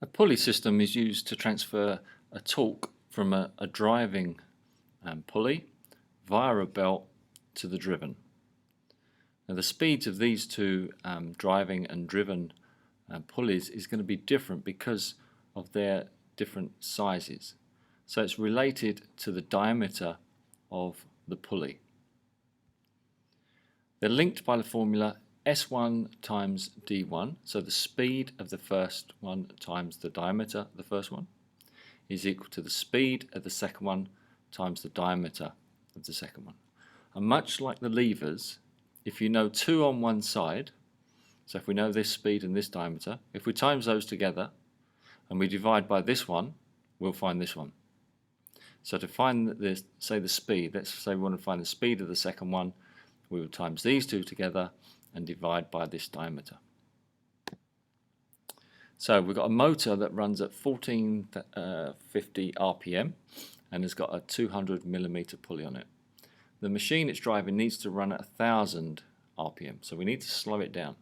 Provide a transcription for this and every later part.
A pulley system is used to transfer a torque from a driving pulley via a belt to the driven. Now the speeds of these two driving and driven pulleys is going to be different because of their different sizes. So it's related to the diameter of the pulley. They're linked by the formula S1 times D1, so the speed of the first one times the diameter of the first one is equal to the speed of the second one times the diameter of the second one. And much like the levers, if you know 2 on one side, so if we know this speed and this diameter, if we times those together and we divide by this one, we'll find this one. So to find this, say the speed, let's say we want to find the speed of the second one, we will times these two together and divide by this diameter. So we've got a motor that runs at 1450 RPM and has got a 200mm pulley on it. The machine it's driving needs to run at 1000 RPM, so we need to slow it down.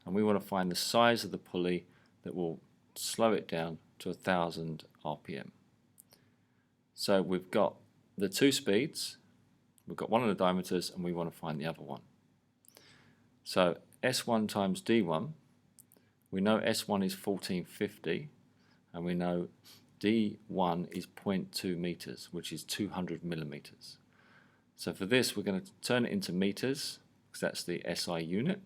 And we want to find the size of the pulley that will slow it down to 1000 RPM. So we've got the two speeds, we've got one of the diameters, and we want to find the other one. So S1 times D1, we know S1 is 1450, and we know D1 is 0.2 meters, which is 200mm. So for this, we're going to turn it into meters, because that's the SI unit.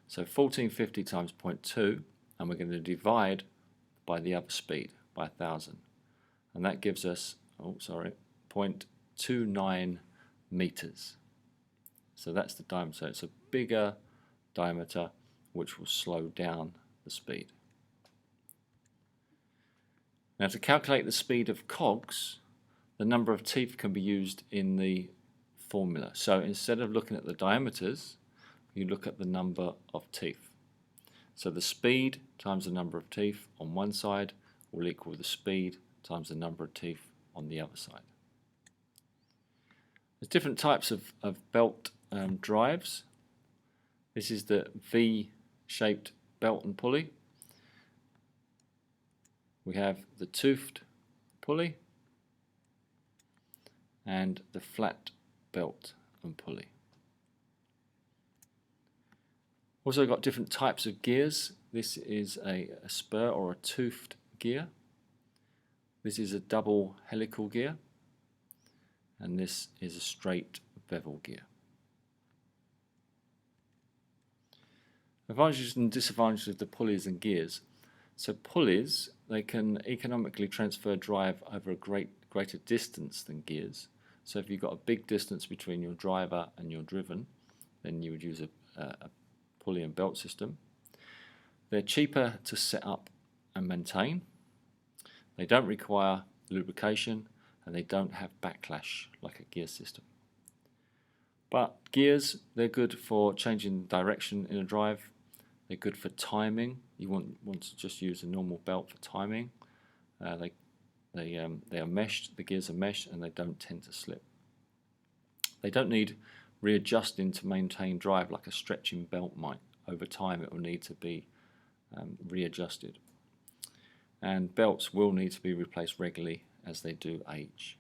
So 1450 times 0.2, and we're going to divide by the other speed, by 1000. And that gives us, 0.29 meters. So that's the diameter. So it's a bigger diameter, which will slow down the speed. Now to calculate the speed of cogs, the number of teeth can be used in the formula. So instead of looking at the diameters, you look at the number of teeth. So the speed times the number of teeth on one side will equal the speed times the number of teeth on the other side. There's different types of belt drives. This is the V-shaped belt and pulley. We have the toothed pulley and the flat belt and pulley. Also got different types of gears. This is a spur or a toothed gear. This is a double helical gear, and this is a straight bevel gear. Advantages and disadvantages of the pulleys and gears. So pulleys, they can economically transfer drive over a greater distance than gears. So if you've got a big distance between your driver and your driven, then you would use a pulley and belt system. They're cheaper to set up and maintain. They don't require lubrication, and they don't have backlash like a gear system. But gears, they're good for changing direction in a drive. They're good for timing. You want to just use a normal belt for timing. They are meshed. The gears are meshed, and they don't tend to slip. They don't need readjusting to maintain drive like a stretching belt might. Over time, it will need to be readjusted. And belts will need to be replaced regularly as they do age.